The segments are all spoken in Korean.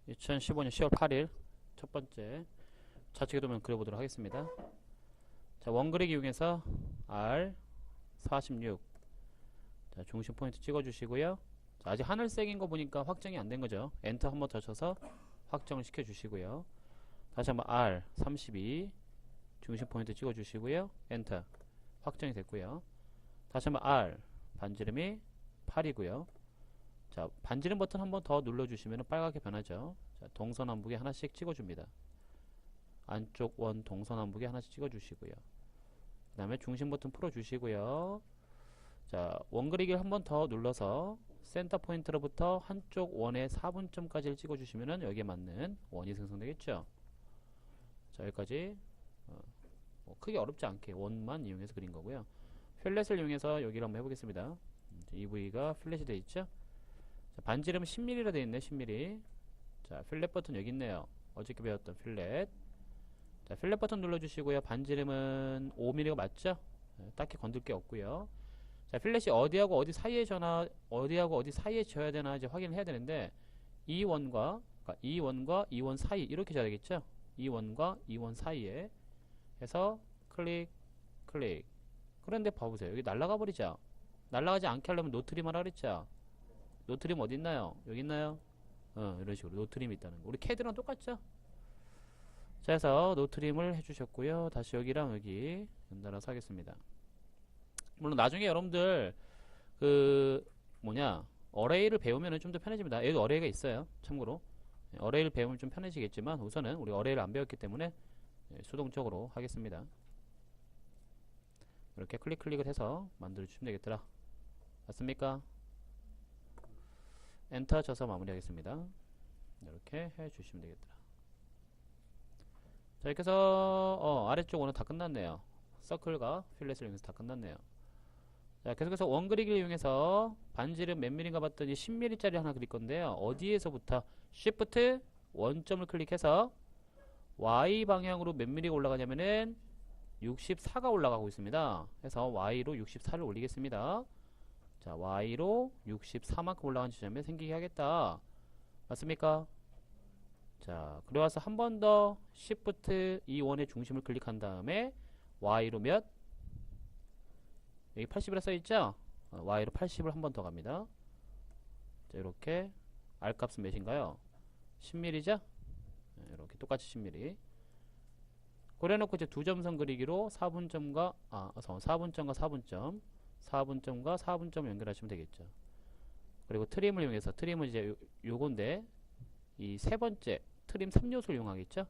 2015년 10월 8일 첫 번째 좌측의 도면 그려보도록 하겠습니다. 자, 원그리기 이용해서 R 46. 자, 중심 포인트 찍어주시고요. 자, 아직 하늘색인 거 보니까 확정이 안 된 거죠. 엔터 한번 더 쳐서 확정을 시켜주시고요. 다시 한번 R 32. 중심 포인트 찍어주시고요. 엔터. 확정이 됐고요. 다시 한번 R 반지름이 8이고요. 자, 반지름 버튼 한번 더 눌러주시면 빨갛게 변하죠. 자, 동서남북에 하나씩 찍어줍니다. 안쪽 원 동서남북에 하나씩 찍어주시고요. 그 다음에 중심 버튼 풀어주시고요. 자, 원그리기를 한번 더 눌러서 센터 포인트로부터 한쪽 원의 4분점까지를 찍어주시면 여기에 맞는 원이 생성되겠죠. 자, 여기까지 뭐 크게 어렵지 않게 원만 이용해서 그린 거고요. 필렛을 이용해서 여기를 한번 해보겠습니다. 이 부위가 필렛이 되어 있죠. 자, 반지름 10mm로 되어 있네. 10mm. 자, 필렛 버튼 여기 있네요. 어저께 배웠던 필렛. 자, 필렛 버튼 눌러주시고요. 반지름은 5mm가 맞죠? 네, 딱히 건들 게 없고요. 자, 필렛이 어디하고 어디 사이에 어디하고 어디 사이에 져야 되나 이제 확인을 해야 되는데, 이 원과, 그러니까 이 원과 이 원 사이, 이렇게 져야 되겠죠? 이 원과 이 원 사이에 해서 클릭, 클릭. 그런데 봐보세요. 여기 날아가 버리죠? 날아가지 않게 하려면 노트림 하라 그랬죠? 노트림 어디 있나요? 여기 있나요? 이런 식으로 노트림이 있다는 거. 우리 캐드랑 똑같죠? 자, 해서 노트림을 해주셨고요. 다시 여기랑 여기 연달아서 하겠습니다. 물론 나중에 여러분들 어레이를 배우면 좀 더 편해집니다. 얘도 어레이가 있어요. 참고로 어레이를 배우면 좀 편해지겠지만 우선은 우리 어레이를 안 배웠기 때문에 수동적으로 하겠습니다. 이렇게 클릭을 해서 만들어 주시면 되겠더라. 맞습니까? 엔터 쳐서 마무리하겠습니다. 이렇게 해 주시면 되겠더라. 자, 이렇게 해서 아래쪽 오늘 다 끝났네요. 서클과 필렛을 이용해서 다 끝났네요. 자, 계속해서 원그리기를 이용해서 반지름 몇 mm인가 봤더니 10mm짜리 하나 그릴 건데요. 어디에서부터 Shift 원점을 클릭해서 Y 방향으로 몇 mm가 올라가냐면은 64가 올라가고 있습니다. 그래서 Y로 64를 올리겠습니다. 자, Y로 64만큼 올라간 지점에 생기게 하겠다. 맞습니까? 자, 그래와서 한 번 더 Shift 이 원의 중심을 클릭한 다음에 Y로 몇? 여기 80이라 써있죠? Y로 80을 한 번 더 갑니다. 자, 이렇게 R 값은 몇인가요? 10mm죠? 이렇게 똑같이 10mm. 그래놓고 이제 두 점선 그리기로 4분점과 4분점 4분점을 연결하시면 되겠죠. 그리고 트림을 이용해서 트림은 이제 요건데 이 세 번째 트림 3요소를 이용하겠죠.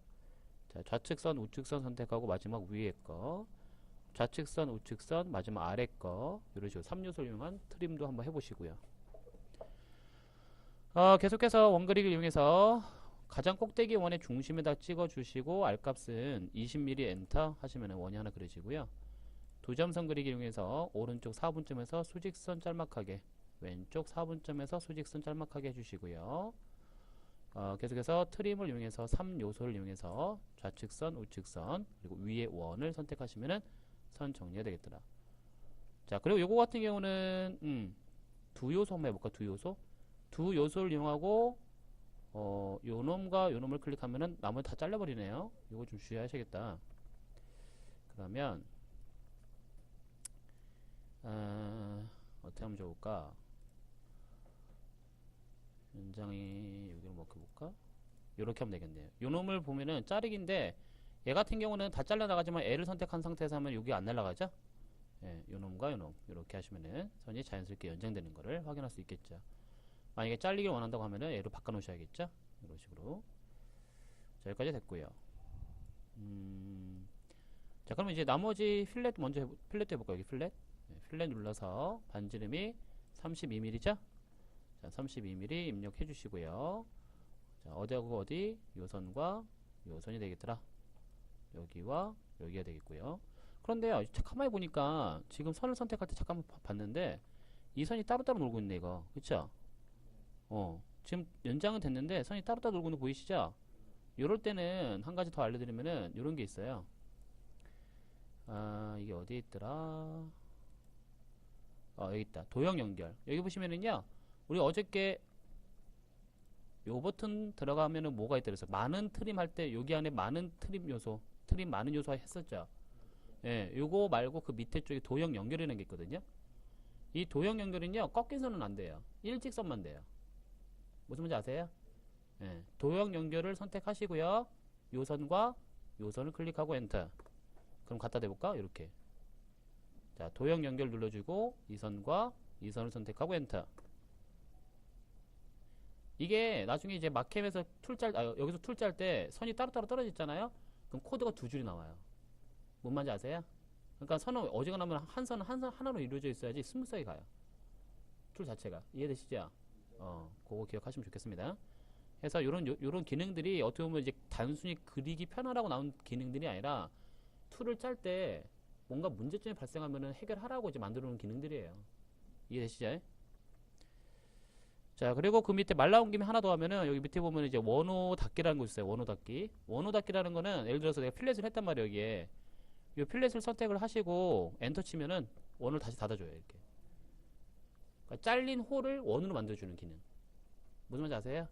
자, 좌측선 우측선 선택하고 마지막 위에 거, 좌측선 우측선 마지막 아래 거, 이런 식으로 3요소를 이용한 트림도 한번 해보시고요. 계속해서 원그리기를 이용해서 가장 꼭대기 원의 중심에다 찍어주시고 R값은 20mm 엔터 하시면 원이 하나 그려지고요. 두 점선 그리기 이용해서 오른쪽 4분점에서 수직선 짤막하게, 왼쪽 4분점에서 수직선 짤막하게 해주시고요. 계속해서 트림을 이용해서 3요소를 이용해서 좌측선, 우측선, 그리고 위에 원을 선택하시면은 선 정리가 되겠더라. 자, 그리고 요거 같은 경우는 두 요소 한번 해볼까? 두 요소? 두 요소를 이용하고 요놈과 요놈을 클릭하면은 나머지 다 잘라버리네요. 요거 좀 주의하셔야겠다. 그러면 어떻게 하면 좋을까? 연장이 여기로 먹혀볼까? 요렇게 하면 되겠네요. 요놈을 보면은 자르기인데 얘 같은 경우는 다 잘라나가지만 L을 선택한 상태에서 하면 여기 안 날아가죠? 예, 요놈과 요놈 요렇게 하시면은 선이 자연스럽게 연장되는 거를 확인할 수 있겠죠. 만약에 잘리기를 원한다고 하면은 얘를 바꿔 놓으셔야겠죠? 이런 식으로. 자, 여기까지 됐고요. 자, 그러면 이제 나머지 필렛 먼저 필렛 해볼까요? 여기 필렛. 네, 필렛 눌러서 반지름이 32mm죠? 자, 32mm 입력해 주시고요. 자, 어디하고 어디? 요선과 요선이 되겠더라. 여기와 여기가 되겠고요. 그런데요, 가만히 보니까 지금 선을 선택할 때 잠깐만 봤는데 이 선이 따로따로 놀고 있네, 이거. 그쵸? 지금 연장은 됐는데 선이 따로따로 놀고 있는 거 보이시죠? 요럴 때는 한 가지 더 알려드리면은 요런 게 있어요. 이게 어디에 있더라? 여기 있다. 도형 연결. 여기 보시면은요, 우리 어저께 요 버튼 들어가면은 뭐가 있다 그래서 많은 트림 할 때 여기 안에 많은 트림 요소, 트림 많은 요소 했었죠. 예, 요거 말고 그 밑에 쪽에 도형 연결이라는 게 있거든요. 이 도형 연결은요, 꺾인 선은 안 돼요. 일직선만 돼요. 무슨 말인지 아세요? 예, 도형 연결을 선택하시고요. 요 선과 요 선을 클릭하고 엔터. 그럼 갖다 대볼까? 이렇게. 자, 도형 연결 눌러주고 이 선과 이 선을 선택하고 엔터. 이게 나중에 이제 마캠에서 여기서 툴 짤 때 선이 따로따로 떨어졌잖아요. 그럼 코드가 두 줄이 나와요. 뭔 말인지 아세요? 그러니까 선은 어지간하면 한 선은 하나로 이루어져 있어야지 스무스하게 가요. 툴 자체가. 이해되시죠? 그거 기억하시면 좋겠습니다. 그래서 요런 기능들이 어떻게 보면 이제 단순히 그리기 편하라고 나온 기능들이 아니라 툴을 짤 때 뭔가 문제점이 발생하면은 해결하라고 이제 만들어 놓은 기능들이에요. 이해되시죠? 자, 그리고 그 밑에 말 나온 김에 하나 더 하면은 여기 밑에 보면 이제 원호 닫기라는 거 있어요. 원호 닫기. 원호 닫기라는 거는 예를 들어서 내가 필렛을 했단 말이에요, 여기에. 이 필렛을 선택을 하시고 엔터 치면은 원을 다시 닫아줘요, 이렇게. 그러니까 잘린 홀을 원으로 만들어주는 기능. 무슨 말인지 아세요?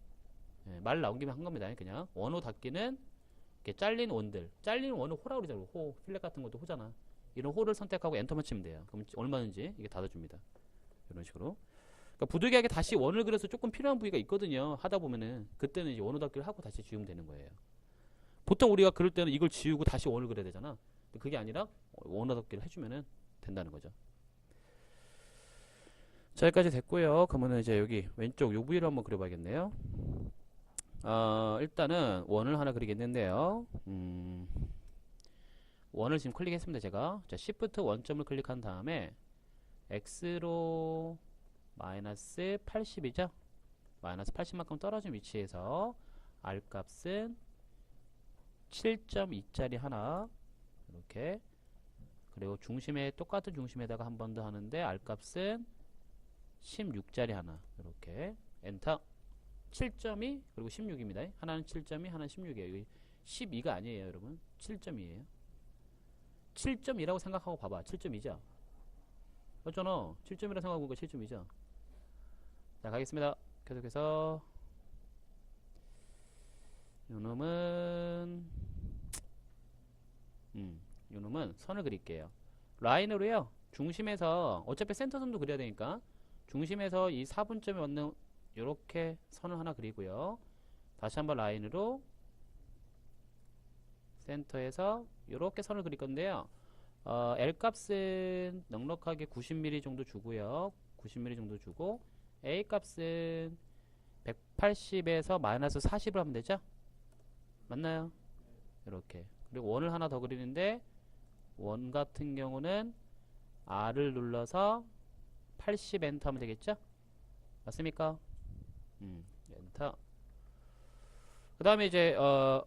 예, 말 나온 김에 한 겁니다. 그냥 원호 닫기는 이렇게 잘린 원들, 잘린 원을 호라고 그러잖아요. 호, 필렛 같은 것도 호잖아. 이런 홀을 선택하고 엔터만 치면 돼요. 그럼 얼마든지 이게 닫아줍니다. 이런 식으로. 그러니까 부득이하게 다시 원을 그려서 조금 필요한 부위가 있거든요. 하다 보면은 그때는 이제 원호 닫기를 하고 다시 지우면 되는 거예요. 보통 우리가 그럴 때는 이걸 지우고 다시 원을 그려야 되잖아. 근데 그게 아니라 원호 닫기를 해주면은 된다는 거죠. 자, 여기까지 됐고요. 그러면은 이제 여기 왼쪽 요 부위를 한번 그려봐야겠네요. 일단은 원을 하나 그리겠는데요. 원을 지금 클릭했습니다. 제가. 자, Shift 원점을 클릭한 다음에 X로 마이너스 80이죠? 마이너스 80만큼 떨어진 위치에서 R 값은 7.2짜리 하나 이렇게, 그리고 중심에 똑같은 중심에다가 한 번 더 하는데 R 값은 16짜리 하나 이렇게 엔터. 7.2 그리고 16입니다. 하나는 7.2 하나는 16이에요. 12가 아니에요, 여러분. 7.2에요 7.2라고 생각하고 봐봐. 7.2죠? 맞잖아. 7.2라고 생각하고 7.2죠? 자, 가겠습니다. 계속해서 요놈은 선을 그릴게요. 라인으로요. 중심에서 어차피 센터선도 그려야 되니까 중심에서 이 4분점에 맞는 요렇게 선을 하나 그리고요. 다시 한번 라인으로 센터에서 요렇게 선을 그릴 건데요. L 값은 넉넉하게 90mm 정도 주고요. 90mm 정도 주고 A 값은 180에서 마이너스 40을 하면 되죠? 맞나요? 이렇게. 그리고 원을 하나 더 그리는데 원 같은 경우는 R을 눌러서 80 엔터 하면 되겠죠? 맞습니까? 엔터. 그 다음에 이제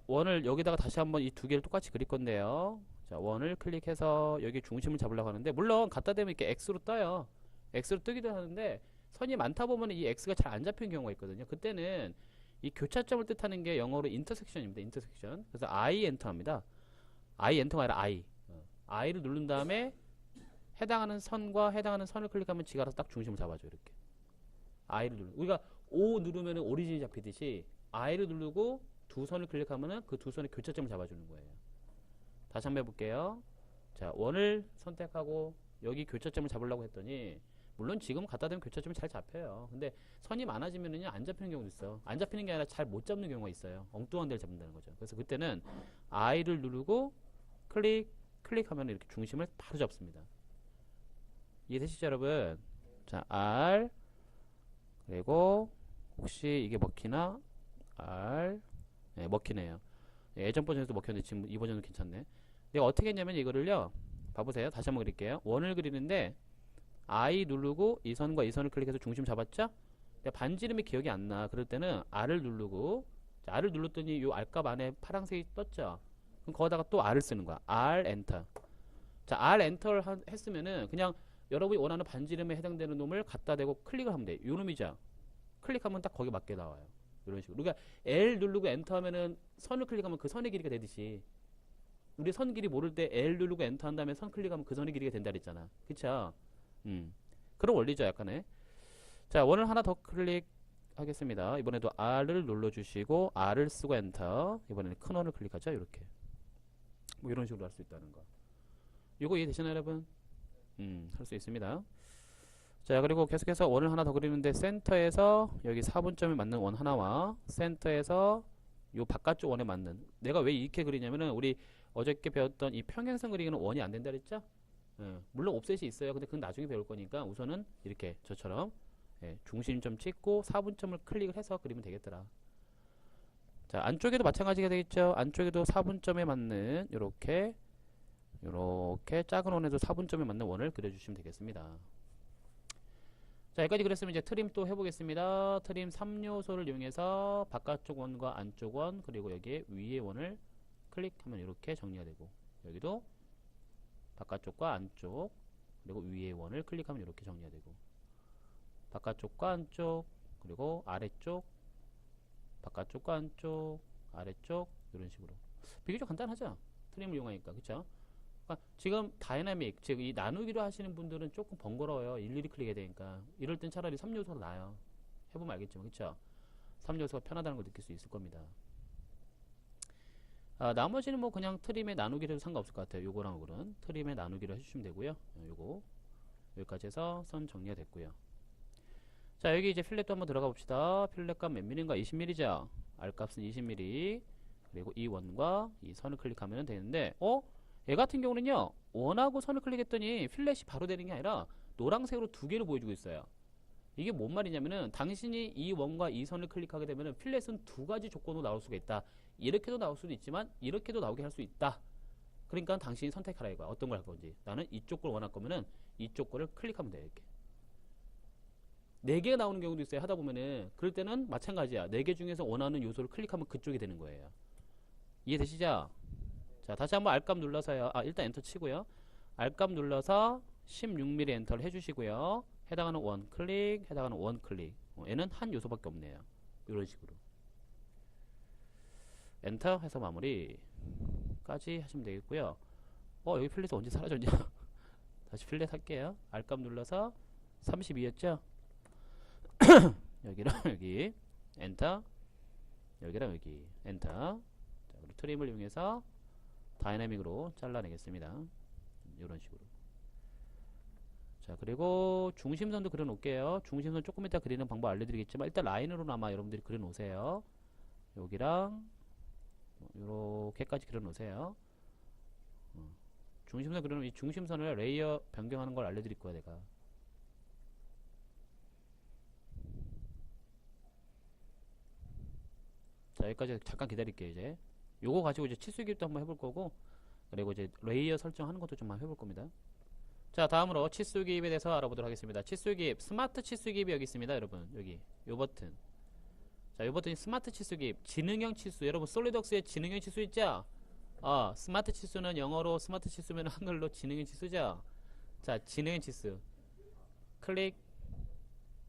원을 여기다가 다시 한번 이 두 개를 똑같이 그릴 건데요. 자, 원을 클릭해서 여기 중심을 잡으려고 하는데, 물론 갖다 대면 이렇게 X로 떠요. X로 뜨기도 하는데 선이 많다 보면 이 X가 잘 안 잡히는 경우가 있거든요. 그때는 이 교차점을 뜻하는 게 영어로 인터섹션입니다. 인터섹션. 그래서 I 엔터 합니다. I 엔터가 아니라 I. I를 누른 다음에 해당하는 선과 해당하는 선을 클릭하면 지가 알아서 딱 중심을 잡아줘. 이렇게. I를 누르고. 우리가 O 누르면은 오리진이 잡히듯이 I를 누르고 두 선을 클릭하면은 그 두 선의 교차점을 잡아주는 거예요. 다시 한번 해볼게요. 자, 원을 선택하고 여기 교차점을 잡으려고 했더니, 물론 지금 갖다 대면 교차점이 잘 잡혀요. 근데 선이 많아지면은요, 안 잡히는 경우도 있어요. 안 잡히는 게 아니라 잘 못 잡는 경우가 있어요. 엉뚱한 데를 잡는다는 거죠. 그래서 그때는 I를 누르고 클릭하면 이렇게 중심을 바로 잡습니다. 이해되시죠, 여러분? 자, R, 그리고 혹시 이게 먹히나? R, 네, 먹히네요. 예전 버전에도 먹혔는데 지금 이 버전은 괜찮네. 내가 어떻게 했냐면 이거를요, 봐보세요. 다시 한번 그릴게요. 원을 그리는데 I 누르고 이 선과 이 선을 클릭해서 중심 잡았죠? 근데 반지름이 기억이 안 나. 그럴 때는 R을 누르고, 자, R을 눌렀더니 요 R값 안에 파란색이 떴죠? 그럼 거기다가 또 R을 쓰는 거야. R 엔터. 자, R 엔터를 했으면은 그냥 여러분이 원하는 반지름에 해당되는 놈을 갖다 대고 클릭을 하면 돼. 요 놈이죠? 클릭하면 딱 거기 맞게 나와요. 이런 식으로. 그러니까 L 누르고 엔터 하면은 선을 클릭하면 그 선의 길이가 되듯이, 우리 선 길이 모를 때 L 누르고 엔터 한 다음에 선 클릭하면 그 선의 길이가 된다 그랬잖아. 그쵸? 그런 원리죠, 약간의. 자, 원을 하나 더 클릭 하겠습니다. 이번에도 R을 눌러주시고 R을 쓰고 엔터. 이번에는 큰 원을 클릭하죠. 이렇게 뭐 이런 식으로 할 수 있다는 거. 이거 이해되시나요 여러분? 할 수 있습니다. 자, 그리고 계속해서 원을 하나 더 그리는데 센터에서 여기 4분점에 맞는 원 하나와 센터에서 요 바깥쪽 원에 맞는, 내가 왜 이렇게 그리냐면은 우리 어저께 배웠던 이 평행선 그리기는 원이 안 된다 그랬죠? 물론 옵셋이 있어요. 근데 그건 나중에 배울 거니까 우선은 이렇게 저처럼 중심점 찍고 4분점을 클릭을 해서 그리면 되겠더라. 자, 안쪽에도 마찬가지가 되겠죠? 안쪽에도 4분점에 맞는 요렇게 작은 원에도 4분점에 맞는 원을 그려주시면 되겠습니다. 자, 여기까지 그랬으면 이제 트림 또 해보겠습니다. 트림 3요소를 이용해서 바깥쪽 원과 안쪽 원, 그리고 여기에 위에 원을 클릭하면 이렇게 정리가 되고, 여기도 바깥쪽과 안쪽, 그리고 위에 원을 클릭하면 이렇게 정리가 되고, 바깥쪽과 안쪽, 그리고 아래쪽, 바깥쪽과 안쪽, 아래쪽, 이런 식으로. 비교적 간단하죠? 트림을 이용하니까, 그쵸? 그러니까 지금 다이나믹, 즉 이 나누기로 하시는 분들은 조금 번거로워요. 일일이 클릭해야 되니까. 이럴 땐 차라리 3요소가 나아요. 해보면 알겠지만, 그쵸? 3요소가 편하다는 걸 느낄 수 있을 겁니다. 나머지는 뭐 그냥 트림에 나누기로 해도 상관없을 것 같아요. 요거랑 요거는 트림에 나누기로 해주시면 되고요. 요거 여기까지 해서 선 정리가 됐고요. 자, 여기 이제 필렛도 한번 들어가 봅시다. 필렛값 몇 mm인가? 20mm죠. R값은 20mm. 그리고 이 원과 이 선을 클릭하면 되는데, 얘 같은 경우는요, 원하고 선을 클릭했더니 필렛이 바로 되는 게 아니라 노란색으로 두 개를 보여주고 있어요. 이게 뭔 말이냐면은 당신이 이 원과 이 선을 클릭하게 되면은 필렛은 두 가지 조건으로 나올 수가 있다. 이렇게도 나올 수도 있지만 이렇게도 나오게 할 수 있다. 그러니까 당신이 선택하라 이거야. 어떤 걸 할 건지. 나는 이쪽 걸 원할 거면은 이쪽 거를 클릭하면 돼요. 이렇게. 4개가 나오는 경우도 있어요. 하다 보면은. 그럴 때는 마찬가지야. 4개 중에서 원하는 요소를 클릭하면 그쪽이 되는 거예요. 이해되시죠? 자, 다시 한번 R값 눌러서요. 일단 엔터 치고요. R값 눌러서 16mm 엔터를 해주시고요. 해당하는 원 클릭, 해당하는 원 클릭. 얘는 한 요소밖에 없네요. 이런 식으로. 엔터 해서 마무리까지 하시면 되겠고요. 여기 필렛 언제 사라졌냐? 다시 필렛 할게요. R값 눌러서 32였죠? 여기랑 여기 엔터, 여기랑 여기 엔터. 자, 그리고 트림을 이용해서 다이나믹으로 잘라내겠습니다. 이런 식으로. 자, 그리고 중심선도 그려 놓을게요. 중심선 조금 이따 그리는 방법 알려드리겠지만 일단 라인으로 아마 여러분들이 그려 놓으세요. 여기랑 요렇게까지 그려 놓으세요. 중심선 그려놓으면 이 중심선을 레이어 변경하는 걸 알려드릴 거야 내가. 자, 여기까지 잠깐 기다릴게요. 이제 요거 가지고 이제 치수 기입도 한번 해볼 거고, 그리고 이제 레이어 설정하는 것도 좀 해볼 겁니다. 자, 다음으로 치수 기입에 대해서 알아보도록 하겠습니다. 치수 기입, 스마트 치수 기입이 여기 있습니다. 여러분, 여기 요 버튼. 자, 요 버튼이 스마트 치수 기입, 지능형 치수. 여러분 솔리드웍스에 지능형 치수 있죠? 스마트 치수는 영어로 스마트 치수면 한글로 지능형 치수죠? 자, 지능형 치수 클릭.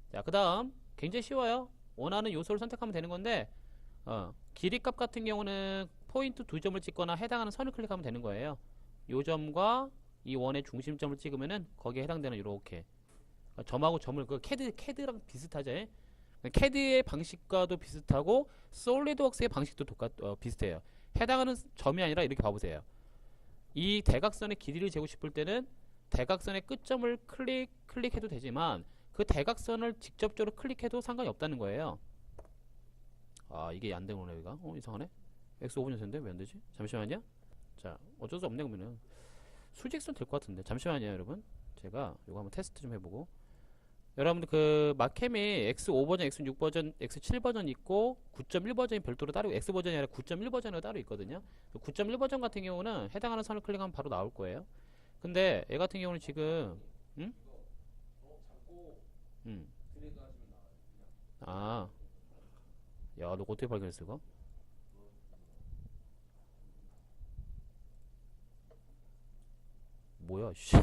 자, 그 다음 굉장히 쉬워요. 원하는 요소를 선택하면 되는 건데, 길이값 같은 경우는 포인트 2점을 찍거나 해당하는 선을 클릭하면 되는 거예요. 요 점과 이 원의 중심점을 찍으면은 거기에 해당되는 요렇게 점하고 점을, 그 CAD랑 비슷하죠? CAD의 방식과도 비슷하고 솔리드웍스의 방식도 비슷해요. 해당하는 점이 아니라 이렇게 봐보세요. 이 대각선의 길이를 재고 싶을 때는 대각선의 끝점을 클릭해도 되지만 그 대각선을 직접적으로 클릭해도 상관이 없다는 거예요. 이게 안 되는 거네 여기가. 이상하네. X 5분 연세인데 왜 안 되지? 잠시만요. 자, 어쩔 수 없네. 그러면은 수직선 될 것 같은데. 잠시만요 여러분. 제가 이거 한번 테스트 좀 해보고. 여러분들 그 마케미 X5 버전, X6 버전, X7 버전 있고 9.1 버전이 별도로 따로, X 버전이 아니라 9.1 버전으로 따로 있거든요. 9.1 버전 같은 경우는 해당하는 선을 클릭하면 바로 나올 거예요. 근데 얘 같은 경우는 지금 야, 너 어떻게 발견했어 이거? 뭐야 씨.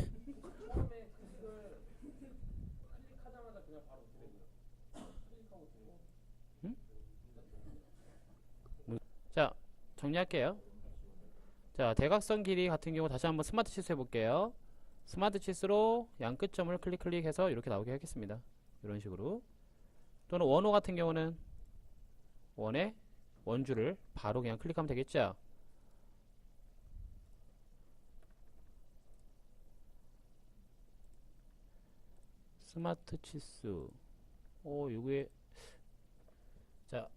응? 자, 정리할게요. 자, 대각선 길이 같은 경우 다시 한번 스마트 치수 해볼게요. 스마트 치수로 양 끝점을 클릭해서 이렇게 나오게 하겠습니다. 이런 식으로. 또는 원호 같은 경우는 원의 원주를 바로 그냥 클릭하면 되겠죠. 스마트 치수. 요게, 자,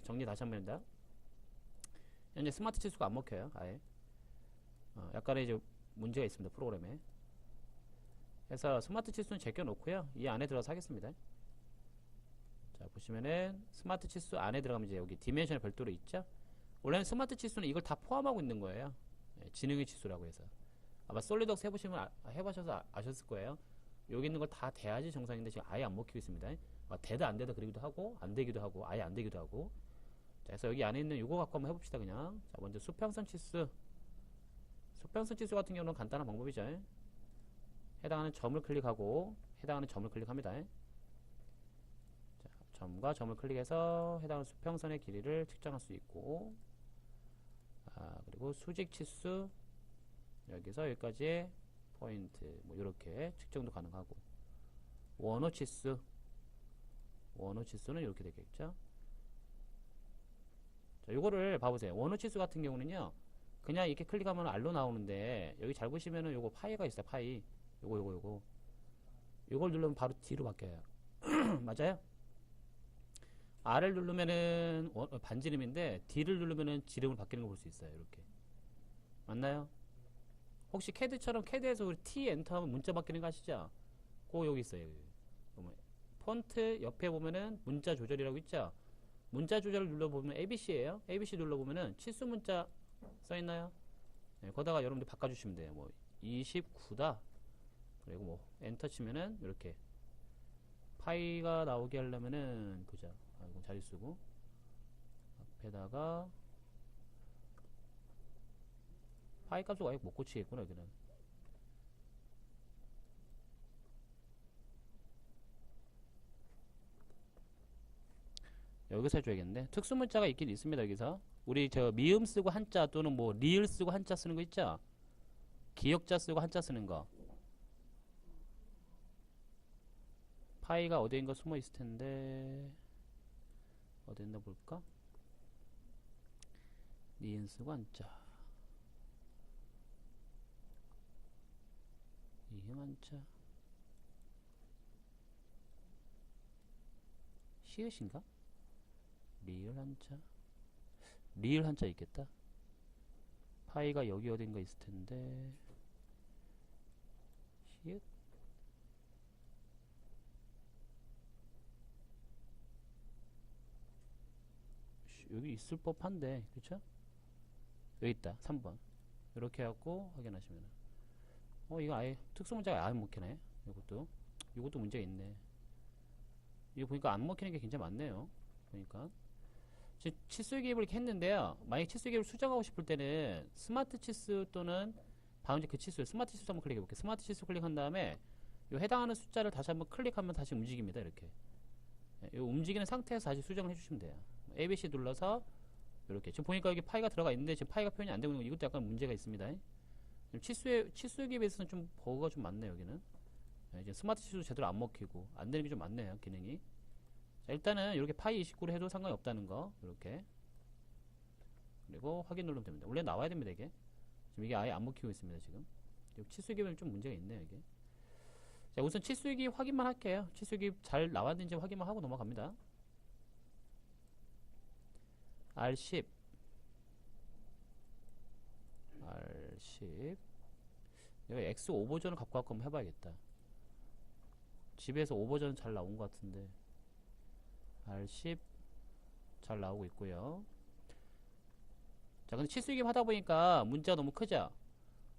정리 다시 한번 합니다. 현재 스마트 치수가 안 먹혀요, 아예. 약간의 이제 문제가 있습니다, 프로그램에. 그래서 스마트 치수는 제껴놓고요, 이 안에 들어가서 하겠습니다. 자, 보시면은 스마트 치수 안에 들어가면 이제 여기 디멘션이 별도로 있죠. 원래는 스마트 치수는 이걸 다 포함하고 있는 거예요. 지능의 치수라고 해서. 아마 솔리드웍스 해보시면 해보셔서 아셨을 거예요. 여기 있는 걸 다 돼야지 정상인데 지금 아예 안 먹히고 있습니다. 돼도 안 돼도 그러기도 하고 안 되기도 하고 아예 안 되기도 하고. 자, 그래서 여기 안에 있는 요거 갖고 한번 해봅시다. 그냥. 자, 먼저 수평선 치수. 수평선 치수 같은 경우는 간단한 방법이죠. 해당하는 점을 클릭하고 해당하는 점을 클릭합니다. 자, 점과 점을 클릭해서 해당하는 수평선의 길이를 측정할 수 있고, 그리고 수직 치수 여기서 여기까지의 포인트 뭐 이렇게 측정도 가능하고, 원호 치수, 원호 치수는 이렇게 되겠죠. 자, 요거를 봐보세요. 원호 치수 같은 경우는요, 그냥 이렇게 클릭하면 R로 나오는데, 여기 잘 보시면은 요거 파이가 있어요. 파이. 요거. 요걸 누르면 바로 D로 바뀌어요. 맞아요? R을 누르면은 반지름인데, D를 누르면은 지름을 바뀌는 거 볼 수 있어요. 이렇게. 맞나요? 혹시 캐드처럼 캐드에서 우리 T 엔터 하면 문자 바뀌는 거 아시죠? 여기 있어요. 여기. 폰트 옆에 보면은 문자 조절이라고 있죠? 문자 조절을 눌러보면 ABC예요. ABC 눌러보면은 치수 문자 써있나요? 네, 거기다가 여러분들 바꿔주시면 돼요. 뭐 29다. 그리고 뭐 엔터 치면은 이렇게 파이가 나오게 하려면은 보자. 이거 자리 쓰고 앞에다가 파이 값을 아예 못 고치겠구나. 여기는 여기서 해줘야겠네. 특수문자가 있긴 있습니다. 여기서 우리 저 미음 쓰고 한자 또는 뭐 리을 쓰고 한자 쓰는 거 있죠? 기역자 쓰고 한자 쓰는 거. 파이가 어디인가 숨어 있을 텐데 어디 있나 볼까? 니은 쓰고 한자, 이응 한자, 시읒인가? 리을 한자, 리을 한자 있겠다. 파이가 여기 어딘가 있을 텐데 시읒. 여기 있을 법한데, 그쵸? 여기 있다. 3번. 이렇게 해갖고 확인하시면 이거 아예 특수문자가 아예 못 먹히네. 이것도 문제가 있네. 이거 보니까 안 먹히는 게 굉장히 많네요. 보니까 지금 치수 기입을 이렇게 했는데요. 만약 치수 기입을 수정하고 싶을 때는 스마트 치수 또는 방금 그 치수, 스마트 치수 한번 클릭해 볼게요. 스마트 치수 클릭한 다음에 이 해당하는 숫자를 다시 한번 클릭하면 다시 움직입니다. 이렇게. 이 움직이는 상태에서 다시 수정을 해주시면 돼요. ABC 눌러서 이렇게. 지금 보니까 여기 파이가 들어가 있는데 지금 파이가 표현이 안 되고 있는 거, 이것도 약간 문제가 있습니다. 치수 기입에서는 좀 버그가 좀 많네요. 여기는. 지금 스마트 치수 제대로 안 먹히고 안 되는 게 좀 많네요. 기능이. 자, 일단은 이렇게 파이 29로 해도 상관이 없다는 거. 이렇게. 그리고 확인 누르면 됩니다. 원래 나와야 됩니다. 이게. 지금 이게 아예 안 먹히고 있습니다. 지금. 치수 기입에는 좀 문제가 있네요. 이게. 자, 우선 치수 기입 확인만 할게요. 치수 기입 잘 나왔는지 확인만 하고 넘어갑니다. R10 내가 X5 버전을 갖고 왔고 한번 해봐야겠다. 집에서 5버전 잘 나온 것 같은데 R10 잘 나오고 있고요. 자, 근데 치수기입 하다 보니까 문자가 너무 크죠?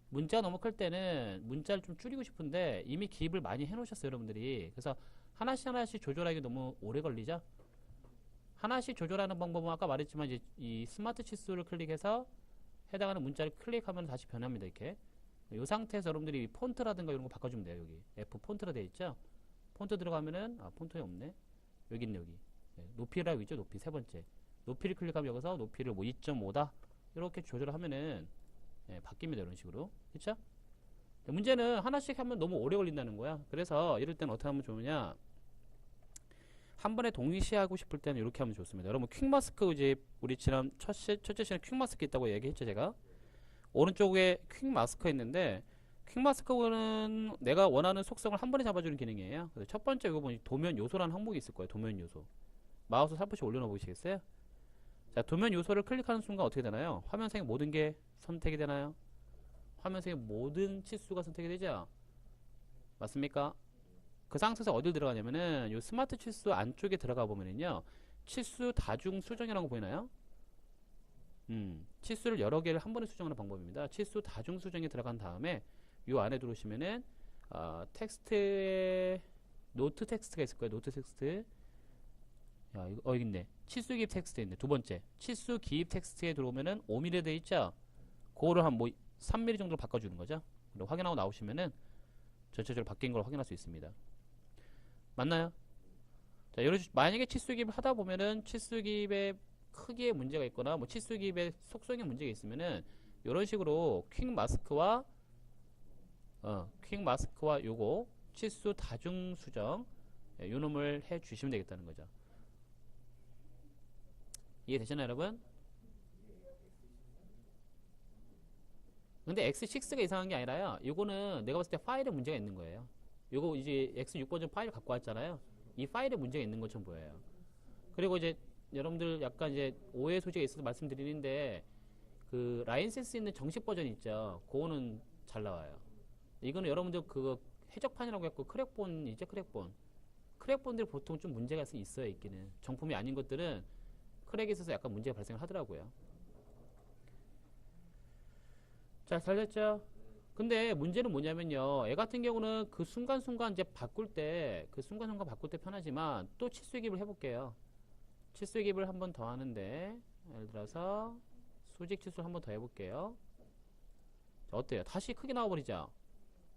문자가 너무 클 때는 문자를 좀 줄이고 싶은데 이미 기입을 많이 해 놓으셨어요, 여러분들이. 그래서 하나씩 조절하기 너무 오래 걸리죠? 하나씩 조절하는 방법은 아까 말했지만 이제 이 스마트 치수를 클릭해서 해당하는 문자를 클릭하면 다시 변합니다. 이렇게. 이 상태에서 여러분들이 폰트라든가 이런 거 바꿔주면 돼요. 여기 F 폰트로 되어 있죠? 폰트 들어가면은 폰트에 없네. 여기 있네. 여기. 높이라고 있죠? 높이 세 번째. 높이를 클릭하면 여기서 높이를 뭐 2.5다 이렇게 조절을 하면은 바뀝니다. 이런 식으로. 그쵸? 문제는 하나씩 하면 너무 오래 걸린다는 거야. 그래서 이럴 때는 어떻게 하면 좋으냐, 한 번에 동시에 하고 싶을 때는 이렇게 하면 좋습니다. 여러분 퀵마스크 이제 우리 지난 첫째 시간에 퀵마스크 있다고 얘기했죠 제가. 오른쪽에 퀵마스크 있는데 퀵마스크는 내가 원하는 속성을 한 번에 잡아주는 기능이에요. 그래서 첫 번째 이거 보니 도면 요소라는 항목이 있을 거예요. 도면 요소. 마우스 살포시 올려놓어 보시겠어요? 자, 도면 요소를 클릭하는 순간 어떻게 되나요? 화면상의 모든 게 선택이 되나요? 화면상의 모든 치수가 선택이 되죠? 맞습니까? 그 상태에서 어딜 들어가냐면은 요 스마트 치수 안쪽에 들어가 보면은요 치수 다중 수정이라는 거 보이나요? 치수를 여러 개를 한 번에 수정하는 방법입니다. 치수 다중 수정에 들어간 다음에 요 안에 들어오시면은 텍스트에 노트 텍스트가 있을 거예요. 노트 텍스트. 야, 이거 여기 있네. 치수 기입 텍스트 있네. 두 번째. 치수 기입 텍스트에 들어오면은 5mm 돼 있죠? 그거를 한 뭐 3mm 정도로 바꿔주는 거죠. 그리고 확인하고 나오시면은 전체적으로 바뀐 걸 확인할 수 있습니다. 맞나요? 자, 만약에 치수 기입을 하다 보면은 치수 기입의 크기에 문제가 있거나 뭐 치수 기입의 속성에 문제가 있으면은 이런 식으로 퀵마스크와 요거 치수 다중 수정 요 놈을 해 주시면 되겠다는 거죠. 이해되시나요, 여러분? 근데 X6가 이상한 게 아니라요. 요거는 내가 봤을 때 파일에 문제가 있는 거예요. 요거 이제 X6버전 파일 갖고 왔잖아요. 이 파일에 문제가 있는 것처럼 보여요. 그리고 이제 여러분들 약간 이제 오해 소지가 있어서 말씀드리는데 그 라인센스 있는 정식 버전 있죠. 그거는 잘 나와요. 이거는 여러분들 그거 해적판이라고 했고 크랙본이죠. 크랙본들이 보통 좀 문제가 있어요. 있기는. 정품이 아닌 것들은 크랙이 있어서 약간 문제가 발생을 하더라고요. 자, 잘 됐죠? 근데 문제는 뭐냐면요. 얘 같은 경우는 그 순간순간 이제 바꿀 때, 편하지만 또 치수 기입을 해볼게요. 치수 기입을 한 번 더 하는데, 예를 들어서 수직 치수 한 번 더 해볼게요. 자, 어때요? 다시 크게 나와버리죠?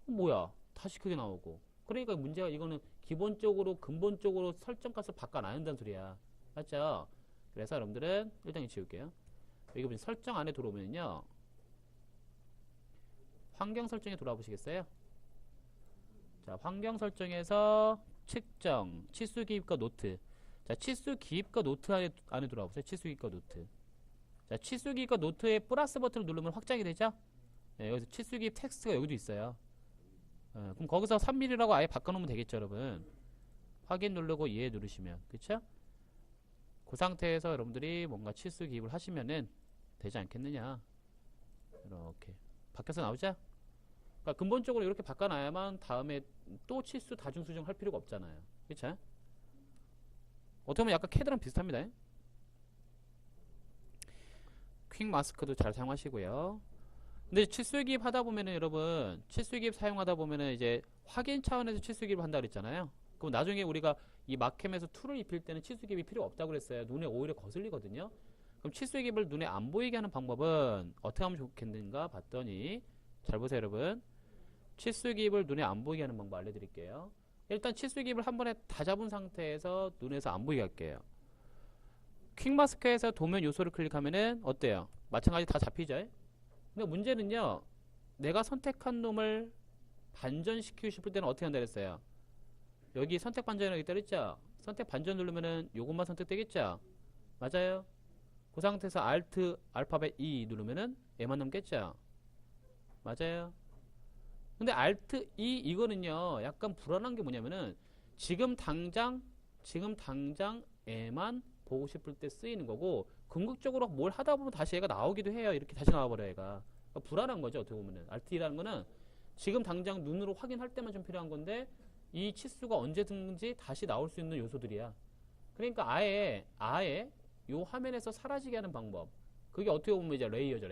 뭐야? 다시 크게 나오고. 그러니까 문제가 이거는 기본적으로, 근본적으로 설정값을 바꿔 놔야 한다는 소리야. 맞죠? 그래서 여러분들은 일단 지울게요. 여기 보면 설정 안에 들어오면요. 환경 설정에 돌아와 보시겠어요? 자, 환경 설정에서 측정, 치수 기입과 노트. 자, 치수 기입과 노트 안에 들어와 보세요. 치수 기입과 노트. 자, 치수 기입과 노트에 플러스 버튼을 누르면 확장이 되죠? 네, 여기서 치수 기입 텍스트가 여기도 있어요. 그럼 거기서 3mm라고 아예 바꿔놓으면 되겠죠, 여러분? 확인 누르고 이해 누르시면. 그쵸? 그 상태에서 여러분들이 뭔가 치수 기입을 하시면은 되지 않겠느냐. 이렇게. 바뀌어서 나오죠? 그러니까 근본적으로 이렇게 바꿔놔야만 다음에 또 치수 다중 수정 할 필요가 없잖아요. 그쵸? 어떻게 보면 약간 캐드랑 비슷합니다. 퀵 마스크도 잘 사용하시고요. 근데 치수 기입 하다 보면은 여러분, 치수 기입 사용하다 보면은 이제 확인 차원에서 치수 기입을 한다 그랬잖아요. 그럼 나중에 우리가 이 마캠에서 툴을 입힐 때는 치수 기입이 필요 없다고 그랬어요. 눈에 오히려 거슬리거든요. 그럼 치수 기입을 눈에 안 보이게 하는 방법은 어떻게 하면 좋겠는가 봤더니, 잘 보세요 여러분. 치수 기입을 눈에 안 보이게 하는 방법 알려드릴게요. 일단 치수 기입을 한 번에 다 잡은 상태에서 눈에서 안 보이게 할게요. 퀵마스크에서 도면 요소를 클릭하면은 어때요? 마찬가지 다 잡히죠? 근데 문제는요, 내가 선택한 놈을 반전시키고 싶을 때는 어떻게 한다 그랬어요? 여기 선택 반전이라고 있다 그랬죠? 선택 반전 누르면은 요것만 선택되겠죠? 맞아요? 그 상태에서 Alt 알파벳 E 누르면은 얘만 남겠죠? 맞아요? 근데 Alt E 이거는요 약간 불안한 게 뭐냐면은 지금 당장 얘만 보고 싶을 때 쓰이는 거고, 궁극적으로 뭘 하다 보면 다시 얘가 나오기도 해요. 이렇게 다시 나와버려 얘가. 그러니까 불안한 거죠 어떻게 보면은. Alt E라는 거는 지금 당장 눈으로 확인할 때만 좀 필요한 건데 이 치수가 언제든지 다시 나올 수 있는 요소들이야. 그러니까 아예 요 화면에서 사라지게 하는 방법, 그게 어떻게 보면 이제 레이어죠.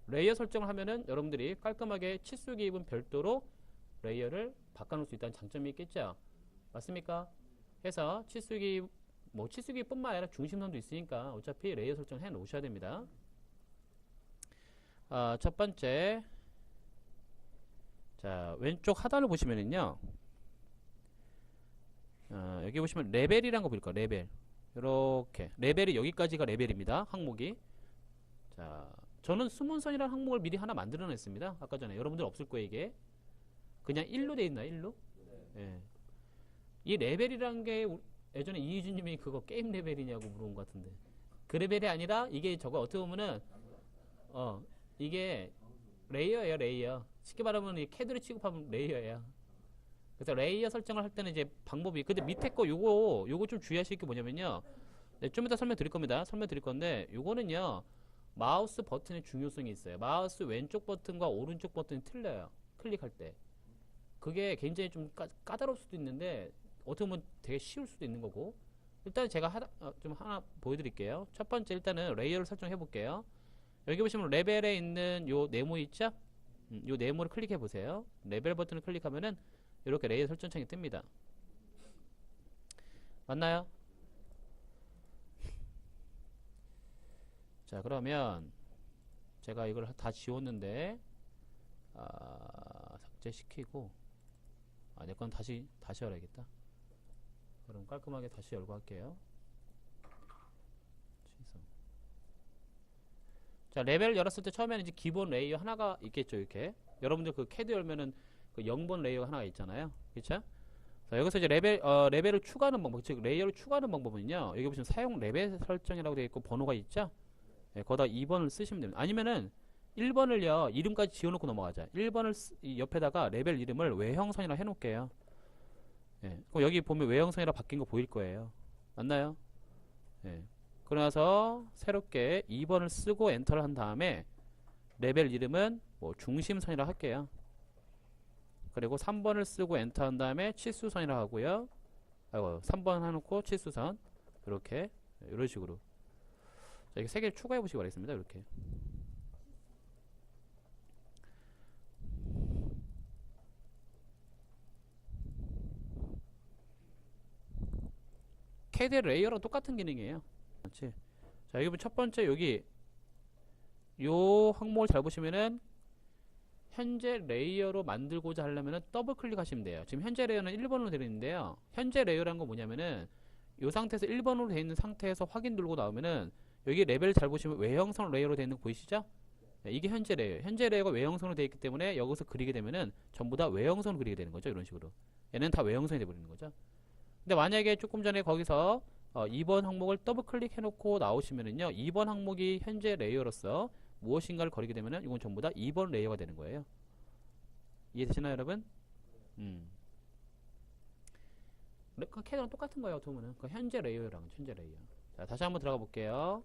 레이어 설정을 하면은 여러분들이 깔끔하게 치수 기입은 별도로 레이어를 바꿔놓을 수 있다는 장점이 있겠죠. 맞습니까? 해서 치수 기입, 뭐 치수 기입뿐만 아니라 중심선도 있으니까 어차피 레이어 설정 해 놓으셔야 됩니다. 첫 번째, 자 왼쪽 하단을 보시면은요, 여기 보시면 레벨이란 거 보일 거예요. 레벨. 이렇게 레벨이 여기까지가 레벨입니다. 항목이. 자, 저는 숨은선이라는 항목을 미리 하나 만들어 냈습니다. 아까 전에 여러분들 없을 거예요. 이게 그냥 1로 돼 있나요? 1로? 예. 이 레벨이라는 게 예전에 이희준님이 그거 게임 레벨이냐고 물어본 것 같은데 그 레벨이 아니라 이게 저거 어떻게 보면은 이게 레이어예요 레이어. 쉽게 말하면 이 캐드를 취급하면 레이어예요. 그래서 레이어 설정을 할 때는 이제 방법이 근데 밑에 거 요거 좀 주의하실 게 뭐냐면요. 네, 좀 이따 설명 드릴 겁니다. 설명 드릴 건데 요거는요 마우스 버튼의 중요성이 있어요. 마우스 왼쪽 버튼과 오른쪽 버튼이 틀려요. 클릭할 때 그게 굉장히 좀 까다로울 수도 있는데 어떻게 보면 되게 쉬울 수도 있는 거고 일단 제가 좀 하나 보여드릴게요. 첫 번째 일단은 레이어를 설정해 볼게요. 여기 보시면 레벨에 있는 요 네모 있죠? 요 네모를 클릭해 보세요. 레벨 버튼을 클릭하면은 이렇게 레이어 설정창이 뜹니다. 맞나요? 자 그러면 제가 이걸 다 지웠는데 삭제시키고 내 건 다시 열어야겠다. 그럼 깔끔하게 다시 열고 할게요. 취소. 자 레벨 열었을 때 처음에는 이제 기본 레이어 하나가 있겠죠. 이렇게 여러분들 그 캐드 열면은 그 0번 레이어가 하나가 있잖아요. 그쵸? 자 여기서 이제 레벨을 추가하는 방법, 즉 레이어를 추가하는 방법은요 여기 보시면 사용 레벨 설정이라고 되어 있고 번호가 있죠. 거기다 2번을 쓰시면 됩니다. 아니면은 1번을요 이름까지 지어놓고 넘어가자. 1번을 옆에다가 레벨 이름을 외형선이라 해놓을게요. 그럼 여기 보면 외형선이라 바뀐 거 보일 거예요. 맞나요? 그러나서 새롭게 2번을 쓰고 엔터를 한 다음에 레벨 이름은 뭐 중심선이라 할게요. 그리고 3번을 쓰고 엔터 한 다음에 치수선이라 하고요. 3번 해놓고 치수선 이렇게 이런 식으로 자, 이렇게 3개를 추가해 보시기 바라겠습니다. 이렇게 캐드 레이어랑 똑같은 기능이에요. 그렇지? 자 여기 첫 번째 여기 요 항목을 잘 보시면은 현재 레이어로 만들고자 하려면은 더블 클릭하시면 돼요. 지금 현재 레이어는 1번으로 되어 있는데요. 현재 레이어라는 건 뭐냐면은 이 상태에서 1번으로 되어 있는 상태에서 확인 누르고 나오면은 여기 레벨 잘 보시면 외형성 레이어로 되어 있는 거 보이시죠? 이게 현재 레이어. 현재 레이어가 외형성으로 되어 있기 때문에 여기서 그리게 되면은 전부 다 외형성으로 그리게 되는 거죠. 이런 식으로. 얘는 다 외형성이 되어버리는 거죠. 근데 만약에 조금 전에 거기서 2번 항목을 더블 클릭해 놓고 나오시면은요 2번 항목이 현재 레이어로서 무엇인가를 거리게 되면은 이건 전부 다 2번 레이어가 되는 거예요. 이해되시나요 여러분? 그 캐드랑 똑같은 거예요. 어떻게 보면은 그 현재 레이어랑 현재 레이어. 자 다시 한번 들어가 볼게요.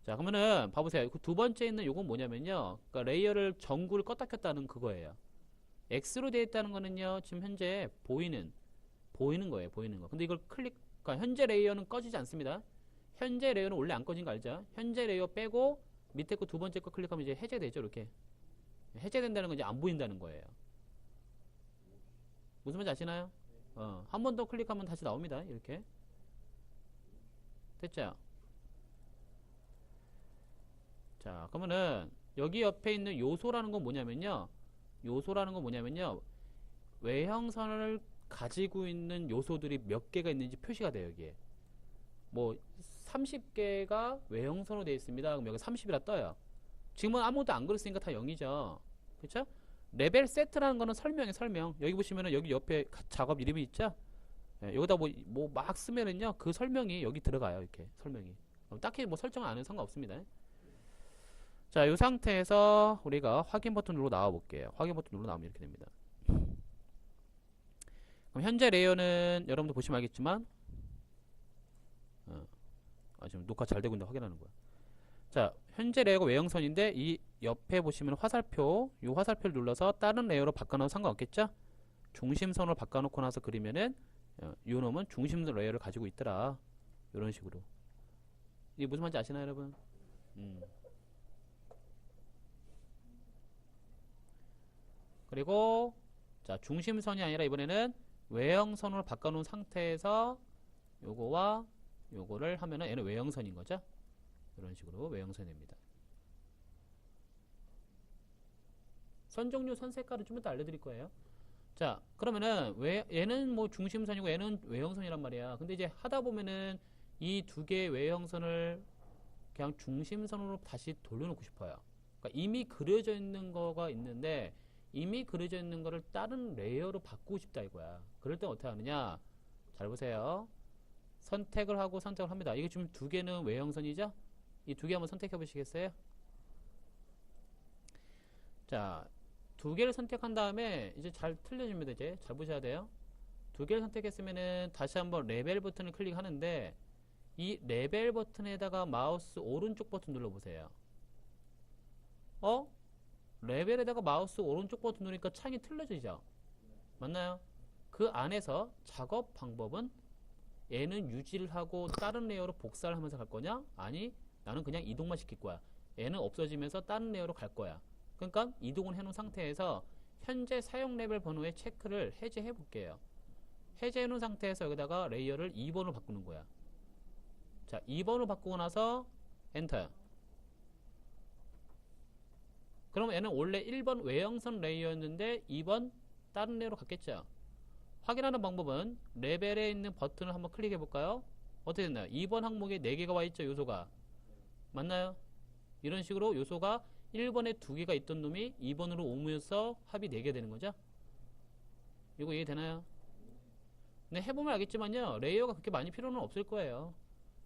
자 그러면은 봐보세요. 그 두 번째 있는 요건 뭐냐면요 그러니까 레이어를 전구를 껐다 켰다 하는 그거예요. X로 되어 있다는 거는요 지금 현재 보이는 거예요. 보이는 거. 근데 이걸 그러니까 현재 레이어는 꺼지지 않습니다. 현재 레이어는 원래 안 꺼진 거 알죠? 현재 레이어 빼고 밑에 거 두 번째 거 클릭하면 이제 해제되죠. 이렇게 해제된다는 건 이제 안 보인다는 거예요. 무슨 말인지 아시나요? 한 번 더 클릭하면 다시 나옵니다. 이렇게 됐죠? 자 그러면은 여기 옆에 있는 요소라는 건 뭐냐면요 외형선을 가지고 있는 요소들이 몇 개가 있는지 표시가 돼요. 여기에 뭐 30개가 외형선으로 되어 있습니다. 그럼 여기 30이라 떠요. 지금은 아무것도 안 그렸으니까 다 0이죠. 그쵸? 레벨 세트라는 거는 설명이에요. 설명. 여기 보시면은 여기 옆에 작업 이름이 있죠? 여기다 뭐 막 쓰면은요 그 설명이 여기 들어가요. 이렇게 설명이. 딱히 뭐 설정 안 해도 상관없습니다. 자, 이 상태에서 우리가 확인 버튼 누르고 나와 볼게요. 확인 버튼 누르고 나오면 이렇게 됩니다. 그럼 현재 레이어는 여러분도 보시면 알겠지만 지금 녹화 잘 되고 있는데 확인하는 거야. 자, 현재 레이어가 외형선인데 이 옆에 보시면 화살표, 이 화살표를 눌러서 다른 레이어로 바꿔놔도 상관없겠죠? 중심선으로 바꿔놓고 나서 그리면은 이 놈은 중심선 레이어를 가지고 있더라. 이런 식으로. 이게 무슨 말인지 아시나요, 여러분? 그리고 자, 중심선이 아니라 이번에는 외형선으로 바꿔놓은 상태에서 요거와 요거를 하면은 얘는 외형선인 거죠. 이런 식으로 외형선이 됩니다. 선 종류, 선 색깔은 좀 이따 알려드릴 거예요. 자, 그러면은 얘는 뭐 중심선이고 얘는 외형선이란 말이야. 근데 이제 하다 보면은 이 두 개의 외형선을 그냥 중심선으로 다시 돌려놓고 싶어요. 그러니까 이미 그려져 있는 거가 있는데 이미 그려져 있는 거를 다른 레이어로 바꾸고 싶다 이거야. 그럴 때 어떻게 하느냐? 잘 보세요. 선택을 하고 선택을 합니다. 이게 지금 두 개는 외형선이죠? 이 두 개 한번 선택해 보시겠어요? 자, 두 개를 선택한 다음에 이제 잘 틀려집니다. 이제 잘 보셔야 돼요. 두 개를 선택했으면은 다시 한번 레벨 버튼을 클릭하는데 이 레벨 버튼에다가 마우스 오른쪽 버튼 눌러보세요. 레벨에다가 마우스 오른쪽 버튼 누르니까 창이 틀려지죠? 맞나요? 그 안에서 작업 방법은 얘는 유지를 하고 다른 레이어로 복사를 하면서 갈 거냐? 아니, 나는 그냥 이동만 시킬 거야. 얘는 없어지면서 다른 레이어로 갈 거야. 그러니까 이동을 해놓은 상태에서 현재 사용 레벨 번호의 체크를 해제해 볼게요. 해제해 놓은 상태에서 여기다가 레이어를 2번으로 바꾸는 거야. 자, 2번으로 바꾸고 나서 엔터. 그럼 얘는 원래 1번 외형선 레이어였는데 2번 다른 레이어로 갔겠죠. 확인하는 방법은 레벨에 있는 버튼을 한번 클릭해 볼까요? 어떻게 됐나요? 2번 항목에 4개가 와 있죠, 요소가. 맞나요? 이런 식으로 요소가 1번에 2개가 있던 놈이 2번으로 오면서 합이 4개 되는 거죠. 이거 이해되나요? 근데 해보면 알겠지만요, 레이어가 그렇게 많이 필요는 없을 거예요.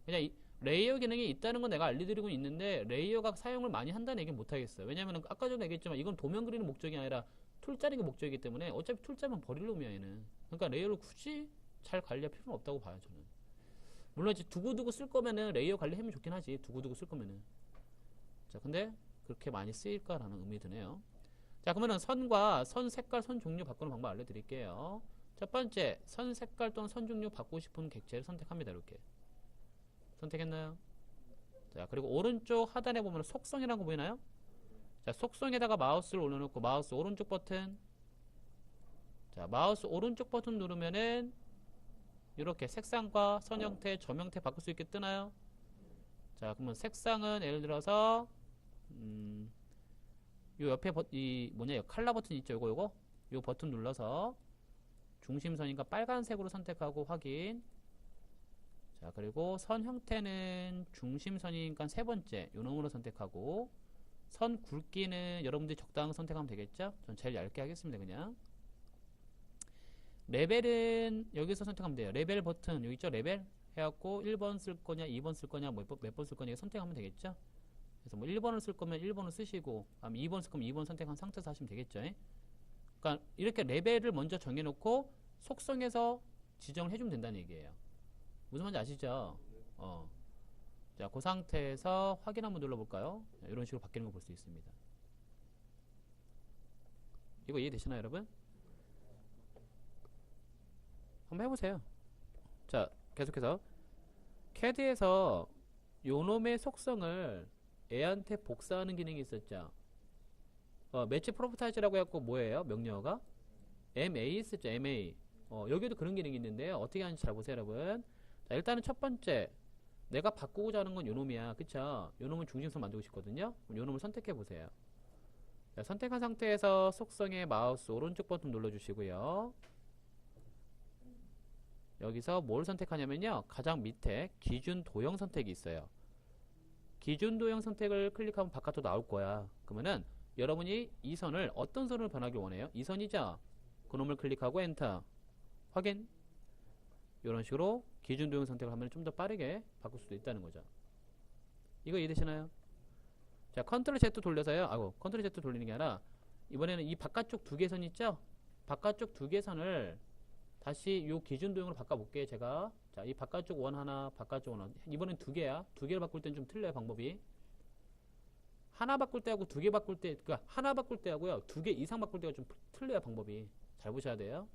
그냥 레이어 기능이 있다는 건 내가 알려드리고 있는데 레이어가 사용을 많이 한다는 얘기는 못하겠어요. 왜냐면 아까 전에 얘기했지만 이건 도면 그리는 목적이 아니라 툴 짜리가 목적이기 때문에 어차피 툴 짜면 버릴 놈이야 얘는. 그러니까 레이어를 굳이 잘 관리할 필요는 없다고 봐요 저는. 물론 이제 두고두고 쓸 거면은 레이어 관리하면 좋긴 하지, 두고두고 쓸 거면은. 자, 근데 그렇게 많이 쓰일까라는 의미 드네요. 자, 그러면은 선과 선 색깔, 선 종류 바꾸는 방법 알려드릴게요. 첫 번째, 선 색깔 또는 선 종류 바꾸고 싶은 객체를 선택합니다. 이렇게 선택했나요? 자, 그리고 오른쪽 하단에 보면 속성이라는 거 보이나요? 자, 속성에다가 마우스를 올려놓고 마우스 오른쪽 버튼. 자, 마우스 오른쪽 버튼 누르면은 이렇게 색상과 선 형태, 점 형태 바꿀 수 있게 뜨나요? 자, 그러면 색상은 예를 들어서 요 옆에 이 칼라 버튼 있죠? 요거 요 버튼 눌러서 중심선이니까 빨간색으로 선택하고 확인. 자, 그리고 선 형태는 중심선이니까 세 번째 요 놈으로 선택하고, 선 굵기는 여러분들이 적당히 선택하면 되겠죠? 전 제일 얇게 하겠습니다. 그냥 레벨은 여기서 선택하면 돼요. 레벨 버튼 여기 있죠? 레벨 해갖고 1번 쓸 거냐 2번 쓸 거냐 몇 번 쓸 거냐 선택하면 되겠죠? 그래서 뭐 1번을 쓸 거면 1번을 쓰시고, 아니면 2번 쓸 거면 2번 선택한 상태에서 하시면 되겠죠? 그러니까 이렇게 레벨을 먼저 정해놓고 속성에서 지정을 해주면 된다는 얘기예요. 무슨 말인지 아시죠? 자, 그 상태에서 확인 한번 눌러볼까요? 이런 식으로 바뀌는 거 볼 수 있습니다. 이거 이해되시나요, 여러분? 한번 해보세요. 자, 계속해서 CAD에서 요놈의 속성을 애한테 복사하는 기능이 있었죠. 매치 프로퍼타이즈라고 해갖고 뭐예요? 명령어가 MA 쓰죠. MA. 여기도 그런 기능이 있는데요. 어떻게 하는지 잘 보세요, 여러분. 자, 일단은 첫 번째, 내가 바꾸고자 하는 건 요놈이야. 그쵸? 요놈은 중심선 만들고 싶거든요. 그럼 요놈을 선택해 보세요. 자, 선택한 상태에서 속성의 마우스 오른쪽 버튼 눌러주시고요. 여기서 뭘 선택하냐면요, 가장 밑에 기준 도형 선택이 있어요. 기준 도형 선택을 클릭하면 바깥으로 나올 거야. 그러면은 여러분이 이 선을 어떤 선으로 변하길 원해요? 이 선이죠? 그놈을 클릭하고 엔터. 확인. 이런 식으로 기준 도형 선택을 하면 좀 더 빠르게 바꿀 수도 있다는 거죠. 이거 이해되시나요? 자, 컨트롤 Z 돌려서요. 컨트롤 Z 돌리는 게 아니라 이번에는 이 바깥쪽 두 개 선 있죠? 바깥쪽 두 개 선을 다시 요 기준 도형으로 바꿔볼게요, 제가. 자, 이 바깥쪽 원 하나, 바깥쪽 원 하나. 이번엔 두 개야. 두 개를 바꿀 땐 좀 틀려요, 방법이. 하나 바꿀 때하고 두 개 바꿀 때, 그니까 하나 바꿀 때하고요, 두 개 이상 바꿀 때가 좀 틀려요, 방법이. 잘 보셔야 돼요.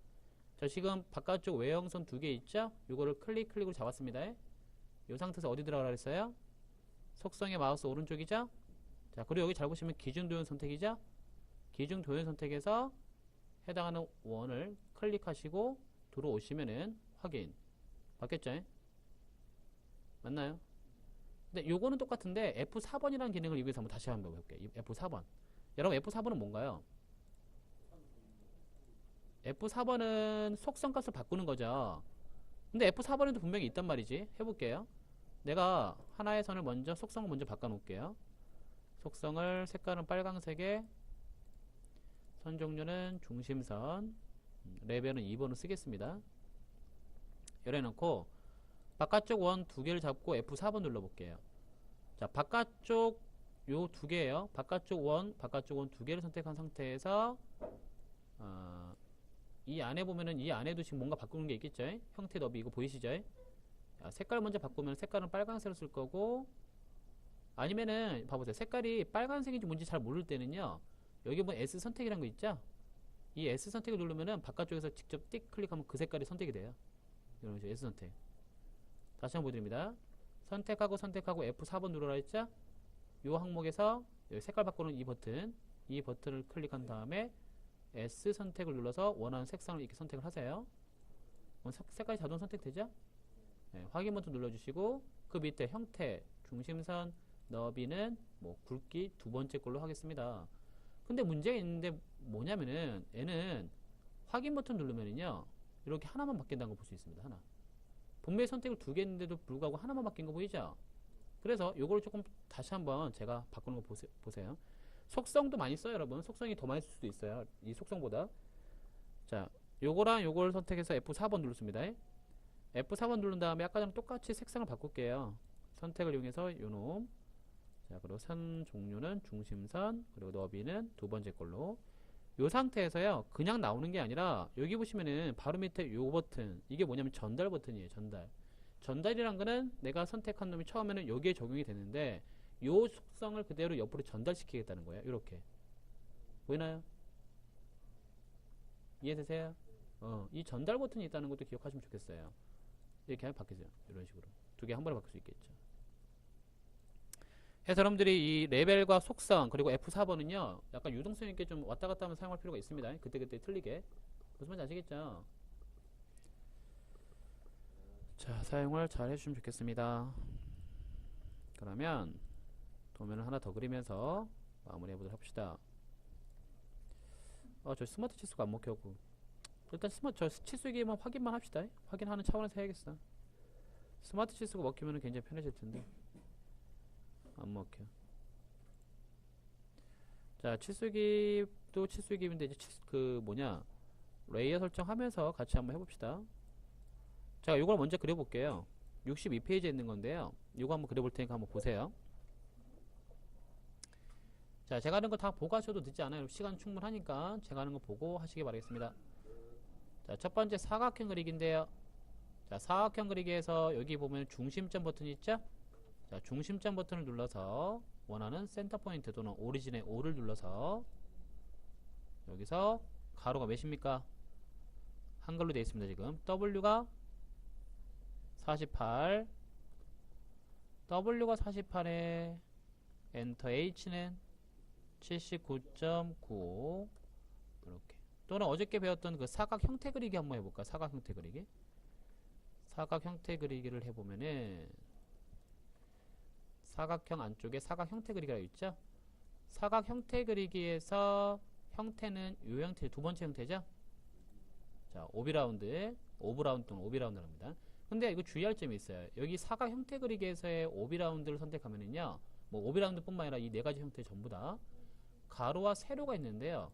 자, 지금 바깥쪽 외형선 두 개 있죠? 요거를 클릭으로 잡았습니다. 요 상태에서 어디 들어가라 그랬어요? 속성의 마우스 오른쪽이죠? 자, 그리고 여기 잘 보시면 기준 도형 선택이죠? 기준 도형 선택에서 해당하는 원을 클릭하시고 들어오시면은 확인. 바뀌었죠? 맞나요? 근데 요거는 똑같은데 F4번이라는 기능을 여기서 한번 다시 한번 해볼게요. F4번. 여러분, F4번은 뭔가요? F4번은 속성값을 바꾸는 거죠. 근데 F4번에도 분명히 있단 말이지. 해볼게요. 내가 하나의 선을 먼저, 속성을 먼저 바꿔놓을게요. 속성을 색깔은 빨강색에, 선 종류는 중심선, 레벨은 2번을 쓰겠습니다. 열어놓고 바깥쪽 원 두 개를 잡고 F4번 눌러볼게요. 자, 바깥쪽 요 두 개예요. 바깥쪽 원 두 개를 선택한 상태에서 이 안에 보면은 이 안에도 지금 뭔가 바꾸는 게 있겠죠? 형태 너비 이거 보이시죠? 자, 색깔 먼저 바꾸면 색깔은 빨간색으로 쓸 거고, 아니면은 봐보세요. 색깔이 빨간색인지 뭔지 잘 모를 때는요, 여기 보면 S 선택이라는 거 있죠? 이 S 선택을 누르면은 바깥쪽에서 직접 띡 클릭하면 그 색깔이 선택이 돼요. 이런 식으로 S 선택. 다시 한번 보여드립니다. 선택하고 F4번 누르라 했죠? 요 항목에서 여기 색깔 바꾸는 이 버튼을 클릭한 다음에 S 선택을 눌러서 원하는 색상을 이렇게 선택을 하세요. 색깔이 자동 선택되죠? 네, 확인 버튼 눌러주시고 그 밑에 형태, 중심선, 너비는 뭐 굵기 두 번째 걸로 하겠습니다. 근데 문제가 있는데 뭐냐면은 얘는 확인 버튼 누르면은요 이렇게 하나만 바뀐다는 거 볼 수 있습니다. 하나. 분명히 선택을 두 개 했는데도 불구하고 하나만 바뀐 거 보이죠? 그래서 요거를 조금 다시 한번 제가 바꾸는 거 보세요. 속성도 많이 써요, 여러분. 속성이 더 많이 쓸 수도 있어요. 이 속성보다. 자, 요거랑 요걸 선택해서 F4번 누르습니다. F4번 누른 다음에 아까 전 똑같이 색상을 바꿀게요. 선택을 이용해서 요놈. 자, 그리고 선 종류는 중심선, 그리고 너비는 두 번째 걸로. 요 상태에서요, 그냥 나오는 게 아니라 여기 보시면은 바로 밑에 요 버튼, 이게 뭐냐면 전달 버튼이에요. 전달. 전달이란 거는 내가 선택한 놈이 처음에는 여기에 적용이 되는데 요 속성을 그대로 옆으로 전달시키겠다는 거예요. 이렇게 보이나요? 이해되세요? 이 전달 버튼이 있다는 것도 기억하시면 좋겠어요. 이렇게 하면 바뀌세요. 이런 식으로 두 개 한 번에 바뀔 수 있겠죠. 해서 여러분들이 이 레벨과 속성 그리고 F4번은요 약간 유동성 있게 좀 왔다 갔다 하면 사용할 필요가 있습니다. 그때그때 틀리게. 무슨 말인지 아시겠죠? 자, 사용을 잘 해주시면 좋겠습니다. 그러면 도면을 하나 더 그리면서 마무리 해보도록 합시다. 저 스마트 치수가 안 먹혀고. 일단 저 치수기만 확인만 합시다. 확인하는 차원에서 해야겠어. 스마트 치수가 먹히면 굉장히 편해질 텐데 안 먹혀. 자, 치수기도 치수기인데 이제 레이어 설정하면서 같이 한번 해봅시다. 자, 이걸 먼저 그려볼게요. 62페이지에 있는 건데요. 이거 한번 그려볼 테니까 한번 보세요. 자, 제가 하는 거 다 보고 하셔도 늦지 않아요. 시간 충분하니까 제가 하는 거 보고 하시기 바라겠습니다. 자, 첫 번째 사각형 그리기인데요. 자, 사각형 그리기에서 여기 보면 중심점 버튼이 있죠? 자, 중심점 버튼을 눌러서 원하는 센터 포인트 또는 오리진의 O를 눌러서 여기서 가로가 몇입니까? 한글로 되어 있습니다. 지금 W가 48, W가 48에 엔터 H는 79.95 이렇게. 또는 어저께 배웠던 그 사각 형태 그리기 한번 해볼까? 사각 형태 그리기. 사각 형태 그리기를 해보면은 사각형 안쪽에 사각 형태 그리기가 있죠? 사각 형태 그리기에서 형태는 이 형태, 두 번째 형태죠? 자, 오브라운드 또는 오비라운드랍니다. 근데 이거 주의할 점이 있어요. 여기 사각 형태 그리기에서의 오비라운드를 선택하면은요, 뭐 오비라운드 뿐만 아니라 이 네 가지 형태 전부 다 가로와 세로가 있는데요.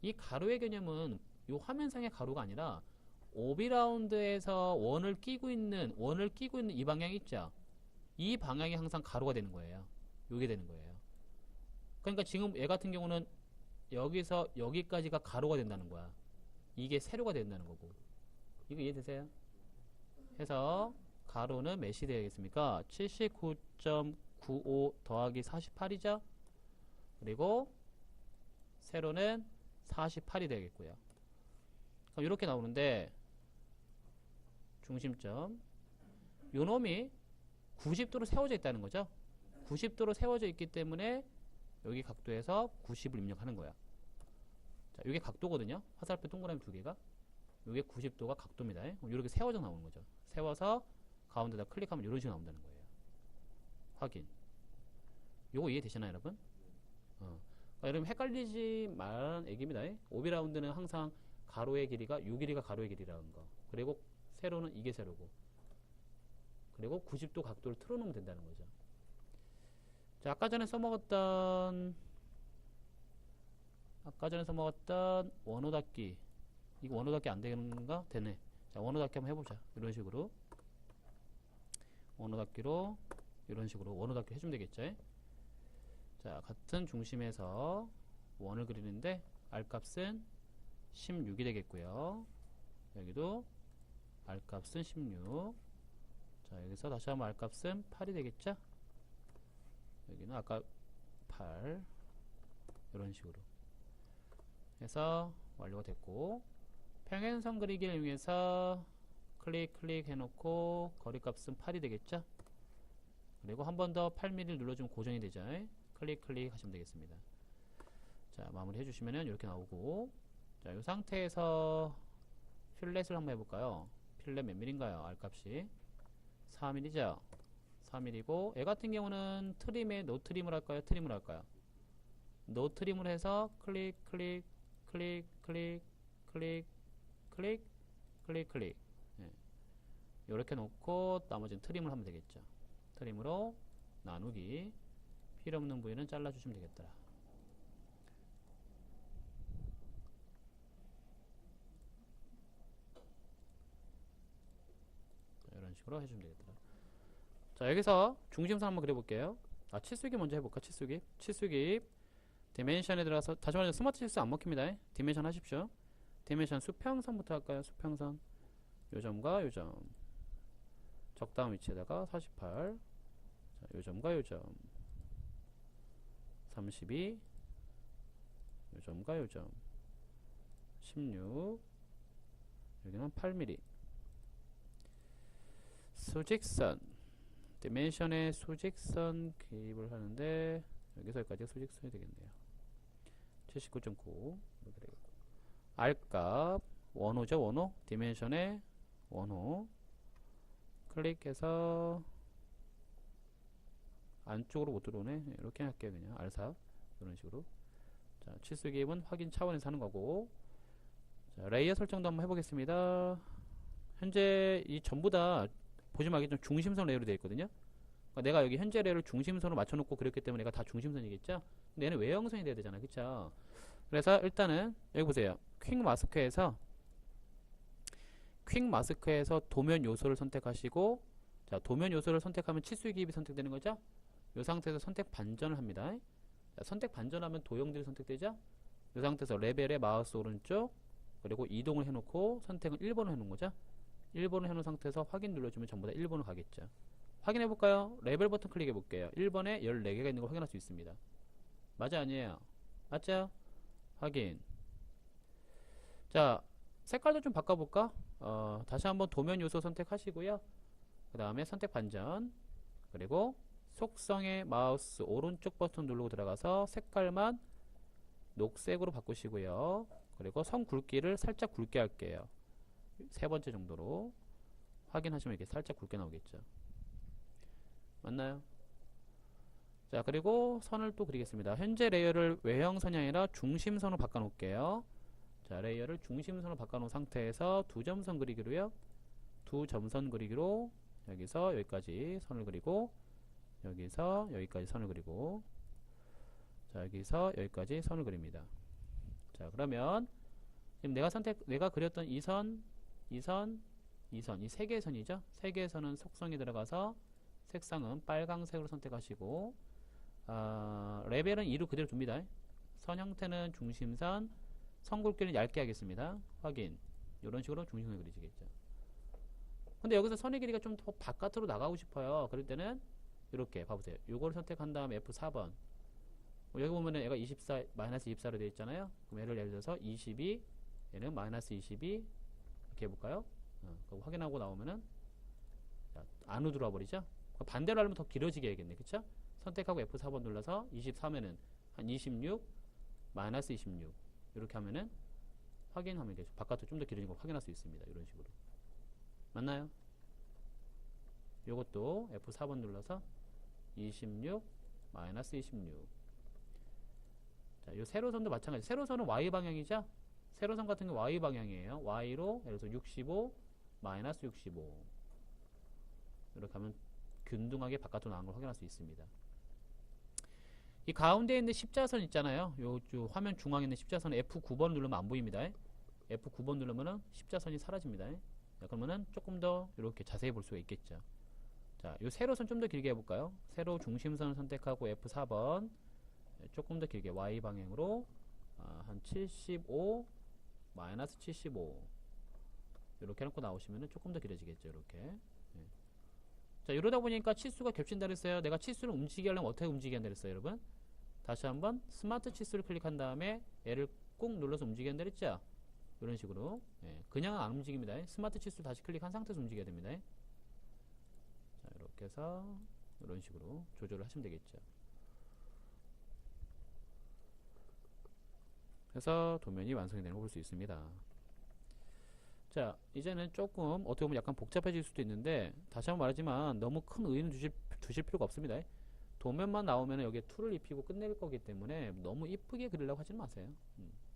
이 가로의 개념은 이 화면상의 가로가 아니라 오비라운드에서 원을 끼고 있는 이 방향이 있죠. 이 방향이 항상 가로가 되는 거예요. 요게 되는 거예요. 그러니까 지금 얘 같은 경우는 여기서 여기까지가 가로가 된다는 거야. 이게 세로가 된다는 거고. 이거 이해되세요? 해서 가로는 몇이 되겠습니까? 79.95 더하기 48이죠? 그리고 세로는 48이 되겠고요. 그럼 이렇게 나오는데 중심점 요 놈이 90도로 세워져 있다는 거죠. 90도로 세워져 있기 때문에 여기 각도에서 90을 입력하는 거야. 자, 이게 각도거든요. 화살표 동그라미 두 개가. 이게 90도가 각도입니다. 이렇게 세워져 나오는 거죠. 세워서 가운데다 클릭하면 이런 식으로 나온다는 거예요. 확인. 요거 이해되시나요, 여러분? 여러분 헷갈리지 말라는 얘기입니다. 오비라운드는 항상 가로의 길이가 요 길이가 가로의 길이라는 거. 그리고 세로는 이게 세로고. 그리고 90도 각도를 틀어놓으면 된다는 거죠. 자, 아까 전에 써먹었던 원호 닫기. 이거 원호 닫기 안 되는 건가? 되네. 자, 원호 닫기 한번 해보자. 이런 식으로. 원호 닫기로 이런 식으로 원호 닫기 해주면 되겠죠. 자, 같은 중심에서 원을 그리는데 R 값은 16이 되겠고요. 여기도 R 값은 16. 자, 여기서 다시 한번 R 값은 8이 되겠죠. 여기는 아까 8 이런 식으로 해서 완료가 됐고, 평행선 그리기를 이용해서 클릭 해놓고 거리값은 8이 되겠죠. 그리고 한 번 더 8mm를 눌러주면 고정이 되죠. 클릭 하시면 되겠습니다. 자, 마무리 해주시면은 이렇게 나오고, 자, 이 상태에서 필렛을 한번 해볼까요? 필렛 몇 mm인가요? R 값이 4mm죠. 4mm고, 얘 같은 경우는 트림에 노 트림을 할까요? 트림을 할까요? 노 트림을 해서 클릭 예. 이렇게 놓고 나머지는 트림을 하면 되겠죠. 트림으로 나누기, 필요없는 부위는 잘라주시면 되겠더라. 자, 이런 식으로 해주면 되겠더라. 자, 여기서 중심선 한번 그려볼게요. 치수기 먼저 해볼까? 치수기 디멘션에 들어가서, 다시 말해서 스마트 치수 안 먹힙니다. 디멘션 하십시오. 디멘션 수평선부터 할까요? 수평선. 요점과 요점. 적당한 위치에다가 48. 자, 요점과 요점. 32. 요점과 요점. 16. 여기는 8mm. 수직선. 디멘션에 수직선 기입을 하는데, 여기서 여기까지 수직선이 되겠네요. 79.9. 이렇게 되겠고. R값. 원호죠, 원호. 디멘션에 원호. 클릭해서 안쪽으로 못 들어오네. 이렇게 할게요. 그냥 R4 이런 식으로. 자, 치수 기입은 확인 차원에서 하는 거고. 자, 레이어 설정도 한번 해보겠습니다. 현재 이 전부 다 보시면 알겠지만 중심선 레이어로 되어 있거든요. 그러니까 내가 여기 현재 레이어를 중심선으로 맞춰놓고 그렸기 때문에 얘가 다 중심선이겠죠. 근데 얘는 외형선이 돼야 되잖아, 그쵸? 그래서 일단은 여기 보세요. 퀵 마스크에서 도면 요소를 선택하시고, 자, 도면 요소를 선택하면 치수 기입이 선택되는 거죠. 이 상태에서 선택 반전을 합니다. 자, 선택 반전하면 도형들이 선택되죠. 이 상태에서 레벨에 마우스 오른쪽, 그리고 이동을 해놓고 선택은 1번을 해놓은 거죠. 1번을 해놓은 상태에서 확인 눌러주면 전부 다 1번으로 가겠죠. 확인해볼까요? 레벨 버튼 클릭해볼게요. 1번에 14개가 있는 걸 확인할 수 있습니다. 맞아, 아니에요? 맞죠? 확인. 자, 색깔도 좀 바꿔볼까? 다시 한번 도면 요소 선택하시고요. 그 다음에 선택 반전, 그리고 속성의 마우스 오른쪽 버튼 누르고 들어가서 색깔만 녹색으로 바꾸시고요. 그리고 선 굵기를 살짝 굵게 할게요. 3번째 정도로. 확인하시면 이렇게 살짝 굵게 나오겠죠. 맞나요? 자, 그리고 선을 또 그리겠습니다. 현재 레이어를 외형선이 아니라 중심선으로 바꿔 놓을게요. 자, 레이어를 중심선으로 바꿔 놓은 상태에서 두 점선 그리기로요. 두 점선 그리기로 여기서 여기까지 선을 그리고, 여기서 여기까지 선을 그리고, 자, 여기서 여기까지 선을 그립니다. 자, 그러면 지금 내가 그렸던 이 선, 이 세 개의 선이죠. 세 개의 선은 속성이 들어가서 색상은 빨강색으로 선택하시고, 레벨은 2로 그대로 둡니다. 선 형태는 중심선, 선 굵기는 얇게 하겠습니다. 확인. 이런 식으로 중심선을 그리시겠죠. 근데 여기서 선의 길이가 좀 더 바깥으로 나가고 싶어요. 그럴 때는 이렇게 봐보세요. 요걸 선택한 다음에 F4번. 여기 보면은 얘가 24, 마이너스 24로 되어 있잖아요. 그럼 얘를 예를 들어서 22, 얘는 마이너스 22 이렇게 해볼까요? 그거 확인하고 나오면은 자, 안으로 들어와 버리죠. 반대로 하려면 더 길어지게 해야겠네. 그쵸? 선택하고 F4번 눌러서 24면은 한 26, 마이너스 26 이렇게 하면은 확인하면 되죠. 바깥으로 좀 더 길어진 거 확인할 수 있습니다. 이런 식으로. 맞나요? 요것도 F4번 눌러서 26, 마이너스 26. 자, 요 세로선도 마찬가지. 세로선은 Y방향이죠? 세로선 같은 게 Y방향이에요. Y로, 예를 들어서 65, 마이너스 65. 이렇게 하면 균등하게 바깥으로 나온 걸 확인할 수 있습니다. 이 가운데 있는 십자선 있잖아요. 요 화면 중앙에 있는 십자선 F9번 누르면 안 보입니다. F9번 누르면은 십자선이 사라집니다. 자, 그러면은 조금 더 이렇게 자세히 볼 수가 있겠죠. 자, 요 세로선 좀 더 길게 해볼까요? 세로 중심선을 선택하고 F4번 조금 더 길게 Y 방향으로 한 75 마이너스 75 이렇게 해놓고 나오시면은 조금 더 길어지겠죠. 이렇게. 예. 자, 이러다 보니까 치수가 겹친다 그랬어요. 내가 치수를 움직이게 하려면 어떻게 움직여야 한다 그랬어요, 여러분? 다시 한번 스마트 치수를 클릭한 다음에 얘를 꾹 눌러서 움직여야 한다 그랬죠? 이런 식으로. 예. 그냥 안 움직입니다. 스마트 치수 다시 클릭한 상태에서 움직여야 됩니다. 자, 이렇게 해서 이런 식으로 조절을 하시면 되겠죠. 그래서 도면이 완성이 되는 걸 볼 수 있습니다. 자, 이제는 조금 어떻게 보면 약간 복잡해질 수도 있는데 다시 한번 말하지만 너무 큰 의의는 두실 필요가 없습니다. 도면만 나오면 여기에 툴을 입히고 끝낼 거기 때문에 너무 이쁘게 그리려고 하지는 마세요.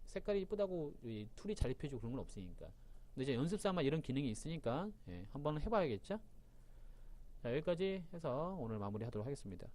색깔이 이쁘다고 이 툴이 잘 입혀지고 그런 건 없으니까. 근데 이제 연습 삼아 이런 기능이 있으니까 한번 해봐야겠죠? 자, 여기까지 해서 오늘 마무리 하도록 하겠습니다.